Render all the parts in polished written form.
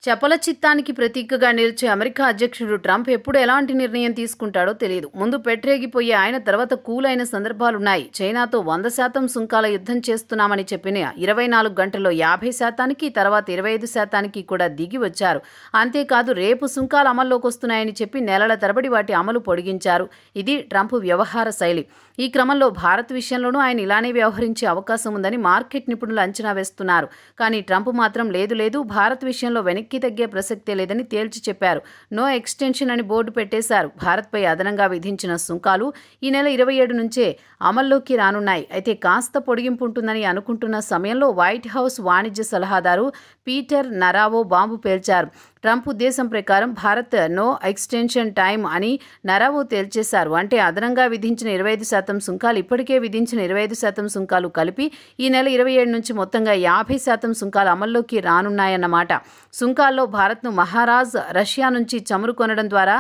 చపల చిత్తానికి ప్రతీకగా నిలిచే అమెరికా అధ్యక్షుడు ట్రంప్ ఎప్పుడు ఎలాంటి నిర్ణయం తీసుకుంటాడో తెలియదు. ముందు పెట్టరేగిపోయే ఆయన, తర్వాత కూల్ అయిన సందర్భాలున్నాయి. చైనాతో 100% సుంకాల యుద్ధం చేస్తున్నామని చెప్పిన 24 గంటల్లో 50%కి, తర్వాత 25%కి కూడా దిగి వచ్చారు. అంతేకాదు, రేపు సుంకాలు అమల్లోకి వస్తున్నాయని చెప్పి నెలల తరబడి వాటి అమలు పొడిగించారు. ఇది ట్రంప్ వ్యవహార శైలి. ఈ క్రమంలో భారత్ విషయంలోనూ ఆయన ఇలానే వ్యవహరించే అవకాశం ఉందని మార్కెట్ నిపుణులు అంచనా వేస్తున్నారు. కానీ ట్రంప్ మాత్రం లేదు, భారత్ విషయంలో వెనక్కి తగ్గే ప్రసక్తే లేదని తేల్చి చెప్పారు. నో ఎక్స్టెన్షన్ అని బోర్డు పెట్టేశారు. భారత్పై అదనంగా విధించిన సుంకాలు ఈ నెల 27 నుంచే అమల్లోకి రానున్నాయి. అయితే కాస్త పొడిగింపు ఉంటుందని అనుకుంటున్న సమయంలో వైట్ హౌస్ వాణిజ్య సలహాదారు పీటర్ నరావో బాంబు పేల్చారు. ట్రంప్ ఉద్దేశం ప్రకారం భారత్ నో ఎక్స్టెన్షన్ టైం అని నరావో తేల్చేశారు. అంటే అదనంగా విధించిన 25% సుంకాలు, ఇప్పటికే విధించిన 25% సుంకాలు కలిపి ఈ నెల 27 నుంచి మొత్తంగా 50% సుంకాలు అమల్లోకి రానున్నాయన్నమాట. సుంకాల్లో భారత్ను మహారాజ్ రష్యా నుంచి చమురు కొనడం ద్వారా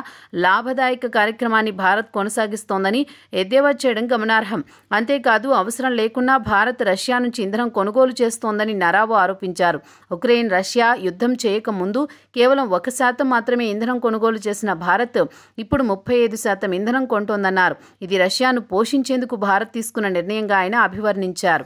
లాభదాయక కార్యక్రమాన్ని భారత్ కొనసాగిస్తోందని ఎద్దేవా చేయడం గమనార్హం. అంతేకాదు, అవసరం లేకున్నా భారత్ రష్యా నుంచి ఇంధనం కొనుగోలు చేస్తోందని నరావో ఆరోపించారు. ఉక్రెయిన్ రష్యా యుద్ధం చేయకముందు కేవలం 1% మాత్రమే ఇంధనం కొనుగోలు చేసిన భారత్ ఇప్పుడు 35% ఇంధనం కొంటోందన్నారు. ఇది రష్యాను పోషించేందుకు భారత్ తీసుకున్న నిర్ణయంగా ఆయన అభివర్ణించారు.